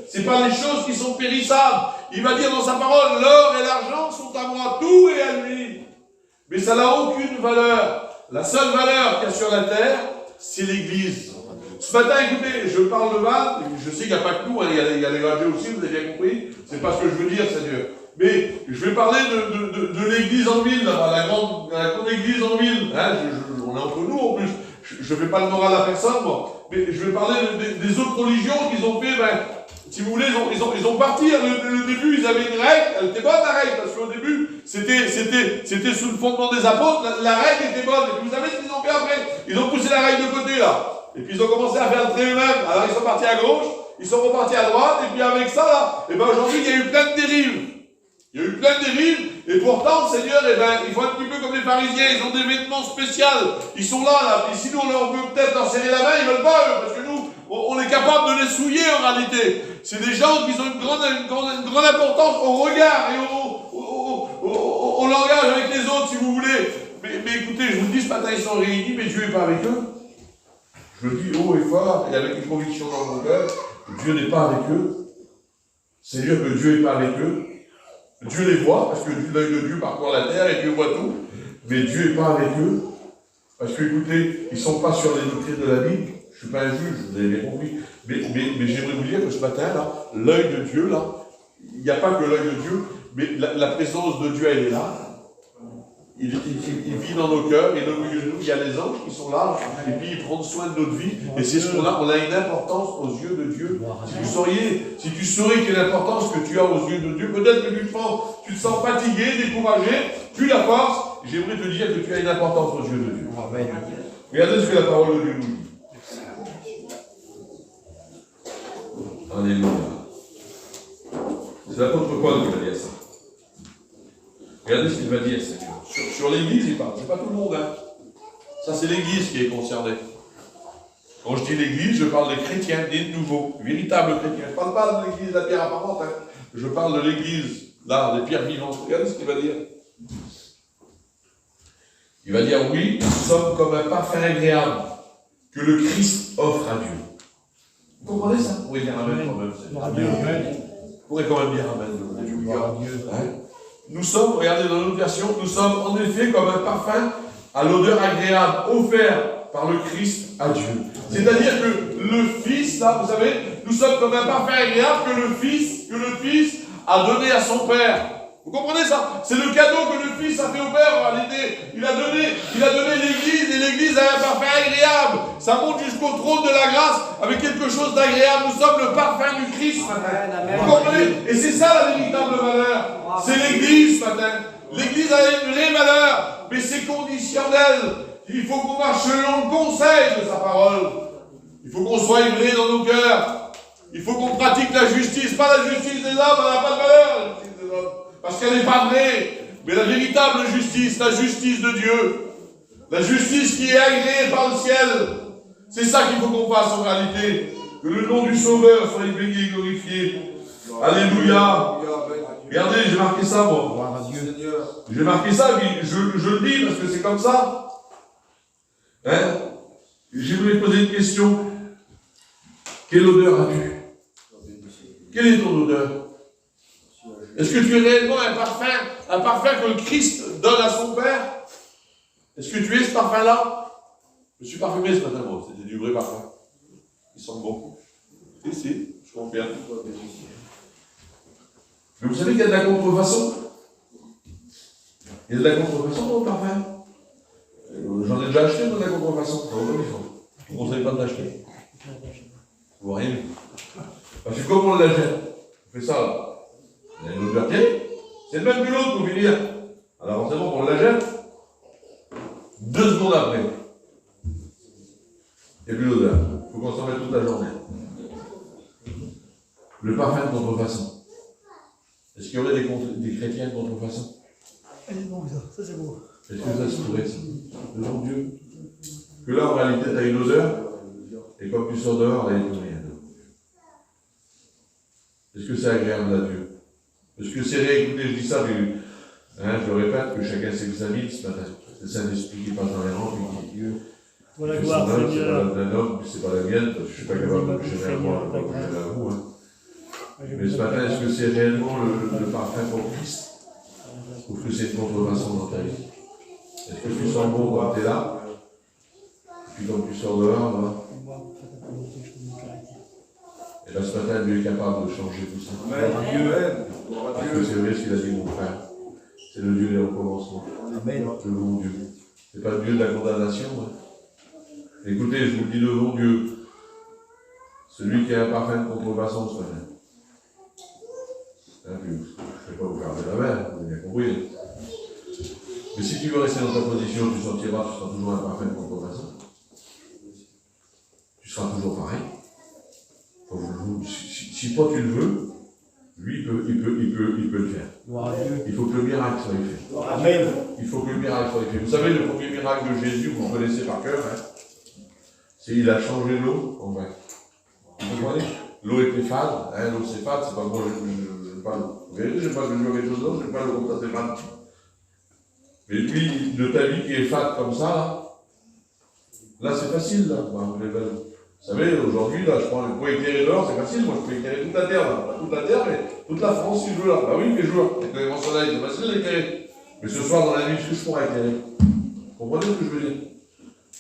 C'est pas les choses qui sont périssables. Il va dire dans sa parole, l'or et l'argent sont à moi, tout est à lui. Mais ça n'a aucune valeur. La seule valeur qu'il y a sur la terre, c'est l'Église. Ce matin, écoutez, je parle de Val, je sais qu'il n'y a pas que nous, hein, il y a les gradés aussi, vous avez bien compris. C'est pas ce que je veux dire, Seigneur. Mais je vais parler de l'église en ville, la grande église en ville. Hein, on est entre nous en plus. Je ne fais pas le moral à personne, moi. Mais je vais parler des autres religions qu'ils ont fait. Ben, si vous voulez, ils ont parti. Le début, ils avaient une règle. Elle était bonne, la règle, parce qu'au début, c'était sous le fondement des apôtres. La règle était bonne. Et puis, vous savez ce qu'ils ont fait après? Ils ont poussé la règle de côté, là. Et puis, ils ont commencé à faire le trait eux-mêmes. Alors, ils sont partis à gauche, ils sont repartis à droite. Et puis, avec ça, là, et ben aujourd'hui, il y a eu plein de dérives. Il y a eu plein de dérives, et pourtant, Seigneur, eh ben, ils font un petit peu comme les pharisiens, ils ont des vêtements spéciaux, ils sont là, et si nous, on leur veut peut-être leur serrer la main, ils veulent pas, eux, parce que nous, on est capable de les souiller, en réalité. C'est des gens qui ont une grande importance au regard et au langage avec les autres, si vous voulez. Mais écoutez, je vous le dis, ce matin, ils sont réunis, mais Dieu n'est pas avec eux. Je le dis haut et fort, et avec une conviction dans mon cœur, Dieu n'est pas avec eux. C'est-à-dire que Dieu n'est pas avec eux. Dieu les voit, parce que l'œil de Dieu parcourt la terre et Dieu voit tout, mais Dieu n'est pas avec eux, parce que, écoutez, ils ne sont pas sur les doctrines de la Bible. Je ne suis pas un juge, vous avez bien compris, mais j'aimerais vous dire que ce matin, là, l'œil de Dieu, là, il n'y a pas que l'œil de Dieu, mais la présence de Dieu, elle est là. Il vit dans nos cœurs, et au milieu de nous, il y a les anges qui sont là, et puis ils prennent soin de notre vie, et c'est ce qu'on a, on a une importance aux yeux de Dieu. Si tu saurais quelle importance que tu as aux yeux de Dieu, peut-être que tu te sens fatigué, découragé, plus la force, j'aimerais te dire que tu as une importance aux yeux de Dieu. Regardez ce que la parole de Dieu nous dit. Alléluia. C'est l'apôtre Paul qui va dire ça. Regardez ce qu'il va dire, Seigneur. Sur l'église, il parle. C'est pas tout le monde, hein. Ça, c'est l'église qui est concernée. Quand je dis l'église, je parle des chrétiens, des nouveaux, véritables chrétiens. Je ne parle pas de l'église de la pierre apparente, hein. Je parle de l'église, là, des pierres vivantes. Regardez ce qu'il va dire. Il va dire, oui, nous sommes comme un parfum agréable que le Christ offre à Dieu. Vous comprenez ça? Vous pouvez dire amen quand même. Vous pourrez quand même dire amen. Nous sommes, regardez dans notre version, nous sommes en effet comme un parfum à l'odeur agréable offert par le Christ à Dieu. C'est-à-dire que le Fils, là, vous savez, nous sommes comme un parfum agréable que le Fils a donné à son Père. Vous comprenez ça? C'est le cadeau que le Fils a fait au Père en réalité. Il a donné l'Église, et l'Église a un parfum agréable. Ça monte jusqu'au trône de la grâce avec quelque chose d'agréable. Nous sommes le parfum du Christ ce matin. Vous comprenez? Et c'est ça la véritable valeur. C'est l'Église ce matin. L'Église a une vraie valeur, mais c'est conditionnel. Il faut qu'on marche selon le conseil de sa parole. Il faut qu'on soit vrai dans nos cœurs. Il faut qu'on pratique la justice, pas la justice des hommes, elle n'a pas de valeur, la justice des hommes. Parce qu'elle n'est pas vraie, mais la véritable justice, la justice de Dieu, la justice qui est agréée par le ciel, c'est ça qu'il faut qu'on fasse en réalité. Que le nom du Sauveur soit béni et glorifié. Alléluia. Regardez, j'ai marqué ça, moi. J'ai marqué ça, mais je le dis parce que c'est comme ça. Hein? J'aimerais poser une question. Quelle odeur as-tu? Quelle est ton odeur? Est-ce que tu es réellement un parfum que le Christ donne à son Père? Est-ce que tu es ce parfum-là? Je me suis parfumé ce matin, moi. C'était du vrai parfum. Il sent bon. Et si, je confirme. Mais vous savez qu'il y a de la contrefaçon? Il y a de la contrefaçon dans le parfum. J'en ai déjà acheté de la contrefaçon. Je ne vous conseille pas de l'acheter. Vous voyez? Parce que comme on l'achète, on fait ça là. Il y a une odeur terrible. C'est le même que l'autre pour finir. Alors forcément, on la jette. 2 secondes après, il n'y a plus d'odeur. Il faut qu'on s'en mette toute la journée. Le parfum de contrefaçon. Est-ce qu'il y aurait des chrétiens de contrefaçon?
C'est bon, ça c'est beau.
Est-ce que ça se pourrait, ça, devant Dieu? Que là, en réalité, tu as une odeur, et quand tu sors dehors, là, il n'y a plus rien devant Dieu. Est-ce que c'est agréable à Dieu? Est-ce que c'est vrai? Écoutez, je dis ça, mais je le répète, que chacun s'examine ce matin. C'est Saint-Esprit qui passe dans les rangs, et qui dit
Pour la
c'est
gloire,
son œuvre, c'est
Seigneur.
pas d'un homme, c'est pas la mienne, parce que je ne suis pas capable de toucher à moi, je ne peux pas toucher à vous. Hein. Mais ce matin, est-ce que c'est réellement le parfum pour Christ? Ou que c'est une contrefaçon dans ta vie? Est-ce que tu sens bon quand tu es là? Et puis quand tu sors dehors, là? Et là, ce matin, Dieu est capable de changer tout ça. Parce que c'est vrai ce qu'il a dit, mon frère. C'est le Dieu des recommencements.
Amen.
Le bon Dieu. C'est pas le Dieu de la condamnation. Hein. Écoutez, je vous le dis devant Dieu. Celui qui a un parfum de contrefaçon ce matin. Hein, je ne vais pas vous faire de la mer, vous avez bien compris. Mais si tu veux rester dans ta position, tu sortiras, tu seras toujours un parfum de contrefaçon. Tu seras toujours pareil. Si toi tu le veux, lui il peut le faire.
Gloire à Dieu.
Il faut que le miracle soit fait.
Amen.
Il faut que le miracle soit fait. Vous savez, le premier miracle de Jésus, vous le connaissez par cœur, hein, c'est il a changé l'eau en vin. Vous comprenez? L'eau était fade, hein, l'eau c'est fade, c'est pas moi, je n'aime pas l'eau. Vous voyez, je n'aime pas que je joue quelque chose d'autre, je n'aime pas l'eau comme ça, c'est fade. Mais lui, de ta vie qui est fade comme ça, là c'est facile, là. Vous savez, aujourd'hui, là, je prends pour éclairer dehors, c'est facile, moi je peux éclairer toute la terre, là. Pas toute la terre, mais toute la France si je veux là. Bah oui, mais je veux. Avec le grand soleil, c'est facile d'éclairer. Mais ce soir, dans la nuit, ce que je pourrais éclairer. Vous comprenez ce que je veux dire?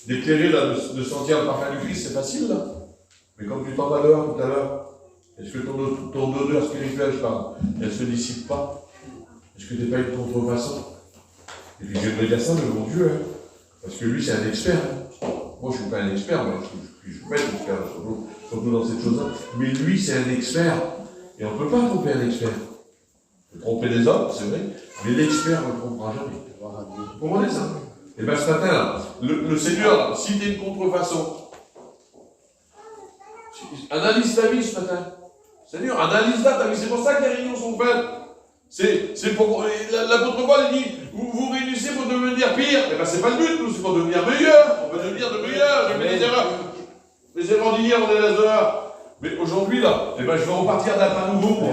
D'éclairer, là, de sentir le parfum du Christ, c'est facile, là. Mais comme tu t'en vas dehors tout à l'heure, est-ce que ton odeur spirituelle, je parle, elle se dissipe pas? Est-ce que tu n'es pas une contrefaçon? Et puis j'aimerais dire ça de mon Dieu, hein. Parce que lui, c'est un expert. Hein. Moi, je ne suis pas un expert, moi, je ne suis pas un expert, surtout dans cette chose-là. Mais lui, c'est un expert. Et on ne peut pas tromper un expert. On peut tromper les hommes, c'est vrai, mais l'expert ne trompera jamais. Vous comprenez ça? Et bien ce matin, là, le Seigneur, là, si tu es une contrefaçon, analyse ta vie ce matin. Seigneur, analyse-la ta vie. C'est pour ça que les réunions sont faites. C'est pour. L'apôtre Paul, il dit, vous réunissez pour devenir pire. Eh bien, c'est pas le but, nous, c'est pour devenir meilleur. On veut devenir de meilleur. J'ai fait des erreurs. Les erreurs d'hier, on est les erreurs. Mais aujourd'hui, là, eh ben, je vais repartir d'un pas nouveau.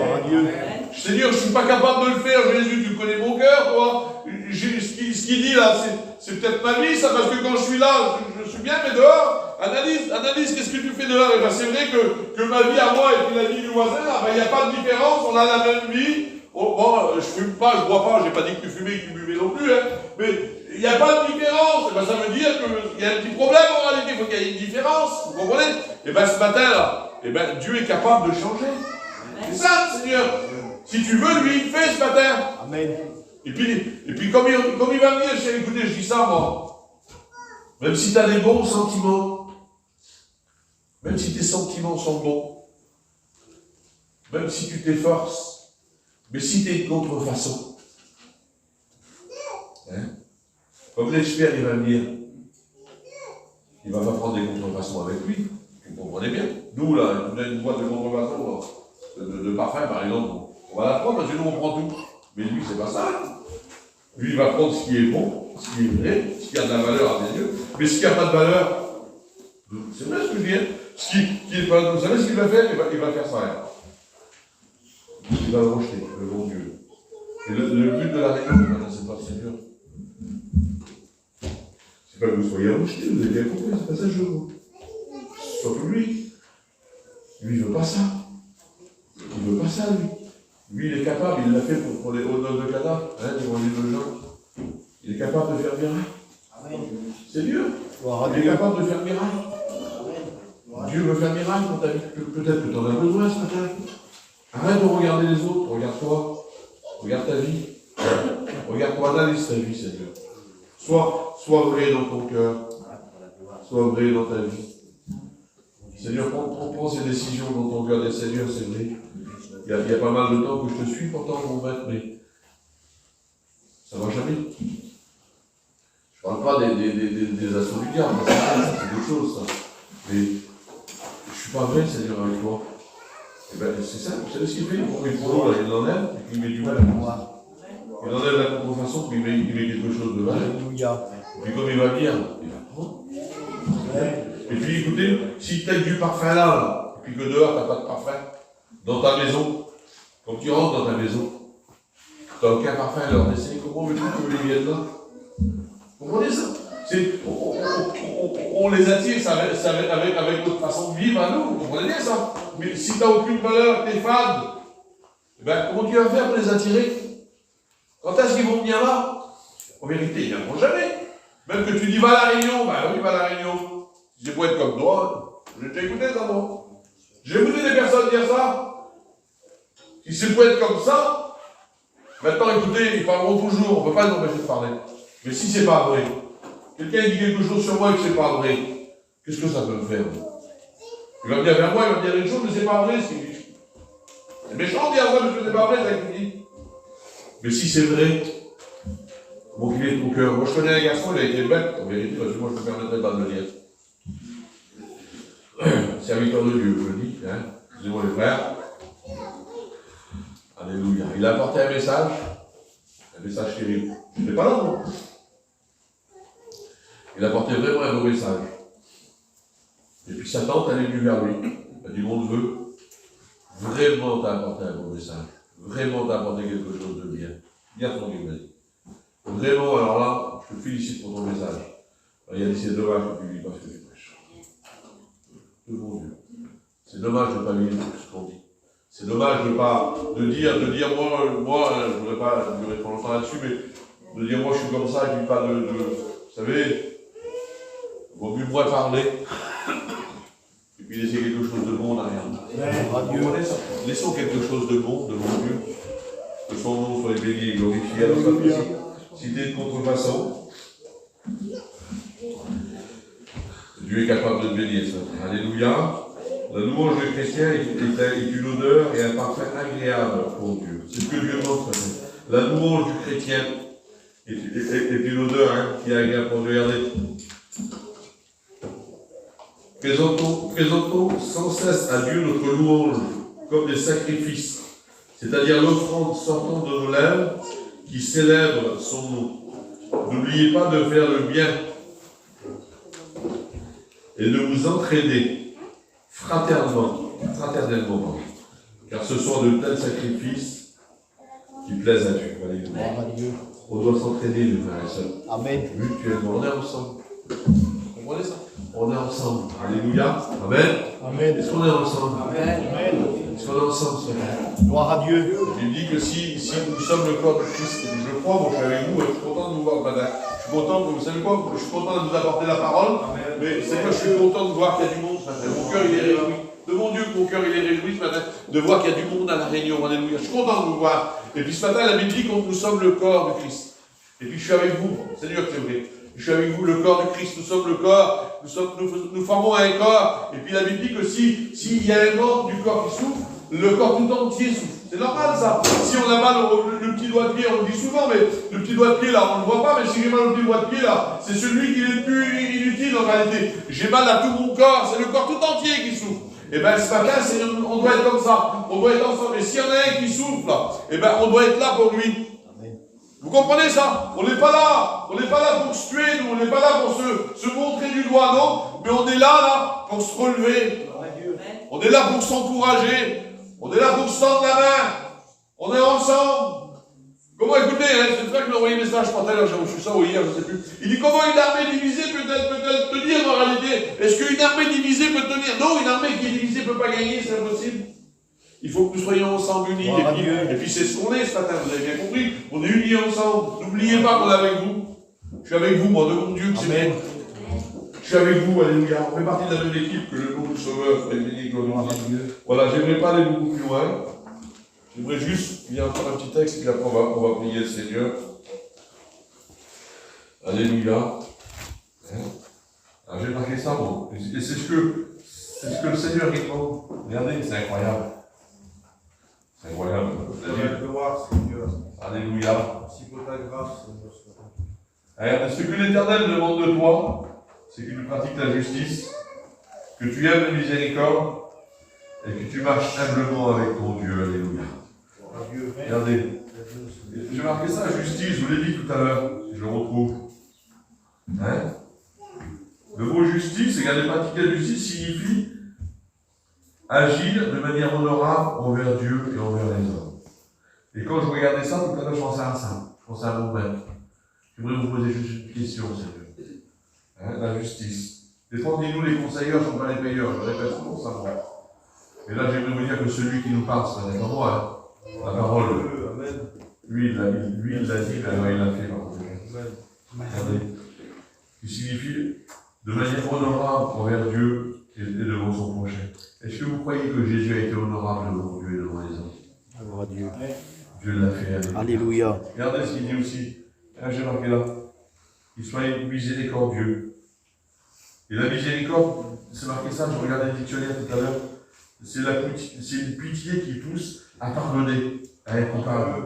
Seigneur, je ne suis pas capable de le faire. Jésus, tu connais mon cœur, toi. Ce qu'il dit là, c'est peut-être ma vie, ça, parce que quand je suis là, je suis bien, mais dehors, analyse, qu'est-ce que tu fais dehors? Et ben, c'est vrai que ma vie à moi et puis la vie du voisin, il n'y a pas de différence, on a la même vie. Bon, je fume pas, je bois pas, j'ai pas dit que tu fumais et que tu buvais non plus, hein, mais il n'y a pas de différence. Et ben, ça veut dire qu'il y a un petit problème en réalité, il faut qu'il y ait une différence, vous comprenez? Et bien ce matin là, et ben, Dieu est capable de changer. C'est ça, Seigneur. Si tu veux, lui, il fait ce matin.
Amen.
Et puis comme il va venir, écoutez, je dis ça moi. Même si tu as des bons sentiments, même si tes sentiments sont bons, même si tu t'efforces, mais si tu es une contrefaçon, hein, comme l'expert il va venir, il ne va pas prendre des contrefaçons avec lui, vous comprenez bien. Nous là, on a une boîte de contrefaçon, de parfum par exemple, on va la prendre parce que nous on prend tout. Mais lui c'est pas ça. Lui il va prendre ce qui est bon, ce qui est vrai, ce qui a de la valeur à mes yeux, mais ce qui n'a pas de valeur, c'est vrai ce que je dis, hein, ce qui est pas, vous savez ce qu'il va faire? Il va faire ça. Hein. Il va le rejeter, le bon Dieu. Et le but de la réunion, c'est pas Seigneur. C'est pas que vous soyez rejetés, vous avez bien compris, c'est pas ça que je veux. Surtout lui. Lui, il veut pas ça. Il veut pas ça, lui. Lui, il est capable, il l'a fait pour les hauts notes de cadavre, hein, devant les deux gens. Il est capable de faire miracle. C'est Dieu. Il est capable de faire miracle. Dieu veut faire miracle dans ta vie. Peut-être que tu en as besoin ce matin. Arrête de regarder les autres, regarde-toi, regarde ta vie, regarde-toi, analyse ta vie, Seigneur. Sois vrai dans ton cœur, sois vrai dans ta vie. Seigneur, prends ces décisions dans ton cœur, des Seigneur, c'est vrai. Il y a pas mal de temps que je te suis pourtant, mon maître, mais ça ne va jamais. Je ne parle pas des assauts du diable, c'est autre chose, ça. Mais je ne suis pas vrai, Seigneur, avec toi. Et bien, c'est ça, vous savez ce qu'il fait? Il prend l'eau, là, il l'enlève, et puis il met du mal à moi. il enlève la contrefaçon, puis il met quelque chose de vrai.
Alléluia.
Puis comme il va lire, il va prendre. Et puis écoutez, si tu as du parfum là, et puis que dehors tu n'as pas de parfum, dans ta maison, quand tu rentres dans ta maison, tu n'as aucun parfum à leur laisser, comment veux-tu que les viennent là? Vous comprenez ça? On les attire avec notre façon de vivre à nous, vous comprenez bien ça? Mais si tu n'as aucune valeur, tu es fade, ben, comment tu vas faire pour les attirer? Quand est-ce qu'ils vont venir là? En vérité, ils ne viendront jamais. Même que tu dis va à la réunion, ben oui, va à la réunion. Si c'est pour être comme toi, j'ai déjà écouté ça, moi. J'ai écouté des personnes dire ça. Si c'est pour être comme ça, maintenant écoutez, ils parleront toujours, on ne peut pas les empêcher de parler. Mais si c'est pas vrai, quelqu'un dit quelque chose sur moi et que c'est pas vrai, qu'est-ce que ça peut me faire? Il va venir vers moi, il va me dire une chose, mais c'est pas vrai ce qu'il dit. C'est méchant de dire ça, mais c'est pas vrai ce qu'il dit. Mais si c'est vrai, bon qu'il est ton cœur. Moi je connais un garçon, il a été bête, en vérité, parce que moi je ne me permettrais pas de le dire. Serviteur de Dieu, je le dis, hein. Excusez-moi les frères. Alléluia. Il a apporté un message terrible. Je n'étais pas là, moi. Il a apporté vraiment un beau message. Et puis sa tante, elle est venue vers lui. Elle a dit, mon neveu, vraiment t'as apporté un beau message. Vraiment t'as apporté quelque chose de bien. Bien ton guillemets. Vraiment, alors là, je te félicite pour ton message. Alors, il a dit, c'est dommage que tu lis pas ce que tu prêches. De mon Dieu. C'est dommage de ne pas lire ce qu'on dit. C'est dommage de dire, moi, je ne voudrais pas durer trop longtemps là-dessus, mais de dire, moi, je suis comme ça, et puis pas vous savez, il vaut mieux moins parler, et puis laisser quelque chose de bon derrière. Vous comprenez ça? Laissons quelque chose de bon Dieu, que son nom soit béni et glorifié. Alors, ça citer de contrefaçon. Dieu est capable de te bénir, ça. Alléluia. La louange du chrétien est une odeur et un parfum agréable pour Dieu. C'est ce que Dieu montre. La louange du chrétien est une odeur qui est agréable pour Dieu. Regardez. Présentons sans cesse à Dieu notre louange comme des sacrifices, c'est-à-dire l'offrande sortant de nos lèvres qui célèbre son nom. N'oubliez pas de faire le bien et de vous entraider fraternellement, car ce sont de tels sacrifices qui plaisent à Dieu. Alléluia. On doit s'entraider, les frères et sœurs. Amen. Mutuellement, on est ensemble. Vous comprenez ça? On est ensemble. Alléluia. Amen. Amen. Est-ce qu'on est ensemble? Amen. Est-ce qu'on est ensemble, ce
Gloire à Dieu.
Il dit que si nous sommes le corps de Christ, et je crois, moi je suis avec vous, et je suis content de vous voir, madame. Je suis content, vous savez quoi? Je suis content de vous apporter la parole, mais c'est que je suis content de voir qu'il y a du monde ce matin. Mon cœur il est réjoui. De mon Dieu, mon cœur il est réjoui ce matin de voir qu'il y a du monde à la réunion. Alléluia. Je suis content de vous voir. Et puis ce matin, la Bible dit que nous sommes le corps de Christ. Et puis je suis avec vous. Seigneur, c'est vrai. Je suis avec vous, le corps de Christ. Nous sommes le corps. Nous formons un corps. Et puis la Bible dit que s'il y a un membre du corps qui souffre, le corps tout entier souffre. C'est normal ça. Si on a mal le petit doigt de pied, on le dit souvent, mais le petit doigt de pied là, on ne le voit pas, mais si j'ai mal au petit doigt de pied là, c'est celui qui est le plus inutile en réalité. J'ai mal à tout mon corps, c'est le corps tout entier qui souffre. Et bien ce matin, on doit être comme ça. On doit être ensemble. Et s'il y en a un qui souffre là, et bien on doit être là pour lui. Vous comprenez ça? On n'est pas là. On n'est pas là pour se tuer, nous. On n'est pas là pour se montrer du doigt, non. Mais on est là pour se relever. On est là pour s'encourager. On est là pour se tendre la main. On est ensemble. Comment écoutez, hein, c'est vrai que m'a envoyé un message pas tellement, j'ai reçu ça ou hier, je ne sais plus. Il dit comment une armée divisée peut-elle tenir en réalité? Est-ce qu'une armée divisée peut tenir? Non, une armée qui est divisée ne peut pas gagner, c'est impossible. Il faut que nous soyons ensemble unis. Et puis c'est ce qu'on est ce matin, vous avez bien compris. On est unis ensemble. N'oubliez pas qu'on est avec vous. Je suis avec vous, moi, de mon Dieu, que c'est bien. Je suis avec vous, alléluia. On fait partie de la même équipe que le nom du Sauveur, soit béni, gloire à Dieu. Voilà, j'aimerais pas aller beaucoup plus loin. J'aimerais juste lire encore un petit texte, et puis après on va prier le Seigneur. Alléluia. Alors j'ai marqué ça, bon. Et c'est ce que le Seigneur répond. Regardez, c'est incroyable. C'est incroyable. Alléluia.
Merci pour ta grâce,
Ce que l'Éternel demande de toi, c'est que tu pratiques la justice, que tu aimes la miséricorde et que tu marches humblement avec ton Dieu. Alléluia. Regardez. Je j'ai marqué ça, justice, je vous l'ai dit tout à l'heure, si je le retrouve. Hein? Le mot justice, regardez, pratiquer la justice signifie agir de manière honorable envers Dieu et envers les hommes. Et quand je regardais ça, tout à l'heure, je pensais à ça. Je pensais à mon maître. J'aimerais vous poser juste une question, Seigneur. Hein, la justice. Des fois, on dit, nous, les conseilleurs, ne sont pas les payeurs. Je répète souvent ça, moi. Et là, j'aimerais vous dire que celui qui nous parle, ce n'est pas moi. Hein. La parole. Lui, il l'a dit, alors il l'a fait. Regardez. Qui signifie de manière honorable envers Dieu et devant son prochain. Est-ce que vous croyez que Jésus a été honorable devant Dieu et devant les hommes?
Gloire à Dieu.
Dieu l'a fait.
Alléluia.
Regardez ce qu'il dit aussi. J'ai marqué là. Qu'il soit miséricordieux. Et la miséricorde, c'est marqué ça, je regardais le dictionnaire tout à l'heure. C'est une pitié qui pousse à pardonner, à être coupable.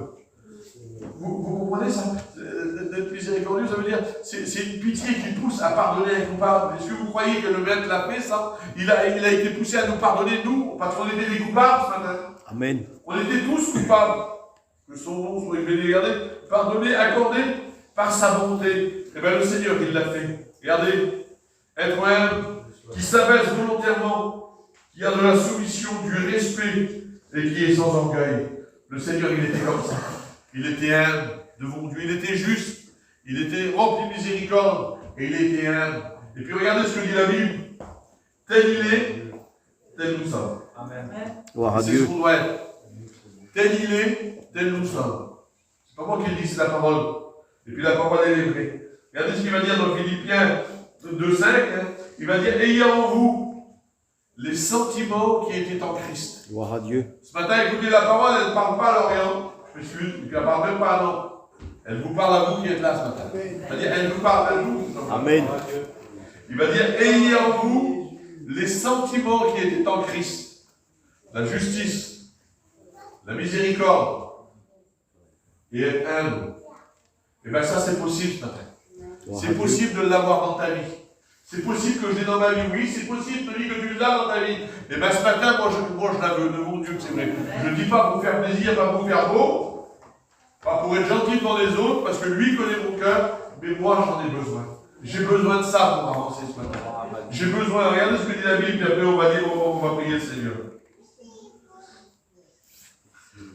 Vous comprenez ça? D'être miséricordieux, ça veut dire, c'est une pitié qui pousse à pardonner un coupable. Est-ce que vous croyez que le maître l'a fait, ça? Il a été poussé à nous pardonner, nous, parce qu'on était des coupables ce matin.
Amen.
On était tous coupables. Que son nom soit élevé, regardez, pardonné, accordé par sa bonté. Et bien le Seigneur, il l'a fait. Regardez, être humble, qui s'abaisse volontairement, qui a de la soumission, du respect, et qui est sans orgueil. Le Seigneur, il était comme ça. Il était humble devant Dieu, il était juste, il était rempli de miséricorde, et il était humble. Et puis regardez ce que dit la Bible. Tel il est, tel nous sommes.
Amen. Gloire à
C'est
Dieu.
ce qu'on doit être. Tel il est, tel nous sommes. C'est pas moi qui le dis, c'est la parole. Et puis la parole, elle est vraie. Regardez ce qu'il va dire dans Philippiens 2,5. Il va dire, ayez en vous les sentiments qui étaient en Christ.
Gloire à Dieu.
Ce matin, écoutez, la parole, elle ne parle pas à l'Orient. Je m'excuse, et puis elle ne parle même pas à non. Elle vous parle à vous qui êtes là ce matin. C'est-à-dire, elle vous parle à vous.
Amen.
Il va dire, ayez en vous les sentiments qui étaient en Christ. La justice, la miséricorde, et être humble. Et bien ça, c'est possible ce matin. C'est possible de l'avoir dans ta vie. C'est possible que je l'ai dans ma vie, oui. C'est possible de dire que tu l'as dans ta vie. Et bien ce matin, moi je la veux devant Dieu, c'est vrai. Je ne dis pas pour faire plaisir, pas pour faire beau, pas pour être gentil devant les autres, parce que lui connaît mon cœur, mais moi j'en ai besoin. J'ai besoin de ça pour avancer ce matin. J'ai besoin, regardez ce que dit la Bible, puis après on va dire, on va prier le Seigneur.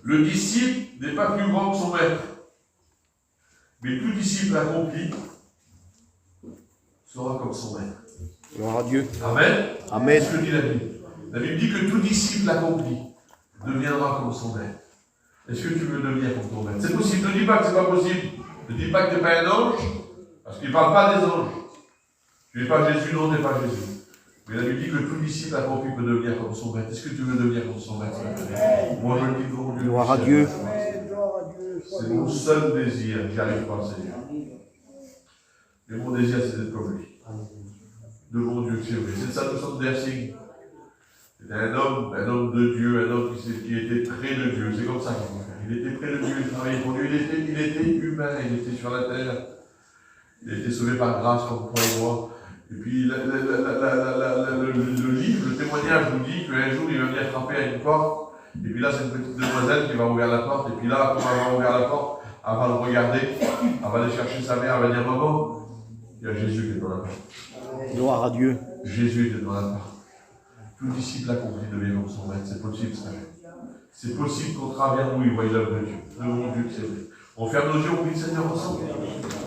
Le disciple n'est pas plus grand que son maître. Mais tout disciple accompli sera comme son maître.
Gloire à Dieu.
Amen.
Amen.
C'est ce que dit la Bible. La Bible dit que tout disciple accompli deviendra comme son maître. Est-ce que tu veux devenir comme ton maître? C'est possible. Ne dis pas que c'est pas possible. Ne dis pas que tu n'es pas un ange, parce qu'il ne parle pas des anges. Tu n'es pas Jésus, non, tu n'es pas Jésus. Mais la Bible dit que tout disciple accompli peut devenir comme son maître. Est-ce que tu veux devenir comme son maître? Moi, je le dis devant Dieu.
Gloire à Dieu.
C'est mon seul désir. J'y arrive pas, Seigneur. Mais mon désir, c'est d'être comme lui. Devant Dieu, c'est vrai. C'est ça, nous sommes des signes. C'était un homme de Dieu, un homme qui était près de Dieu. C'est comme ça qu'il faut faire. Il était près de Dieu, il travaillait pour Dieu. Il était humain, il était sur la terre. Il a été sauvé par grâce, comme toi et moi. Et puis, le livre, le témoignage nous dit qu'un jour, il va venir frapper à une porte. Et puis là, c'est une petite demoiselle qui va ouvrir la porte. Et puis là, quand elle va ouvrir la porte, elle va le regarder. Elle va aller chercher sa mère, elle va dire, maman, il y a Jésus qui est dans la porte.
Gloire à Dieu.
Jésus était dans la porte. Tout disciple accompli devient comme son maître. C'est possible, ça. C'est possible qu'au travers de nous, il voie l'œuvre de Dieu. De mon Dieu, c'est vrai. On ferme nos yeux, on prie le Seigneur ensemble.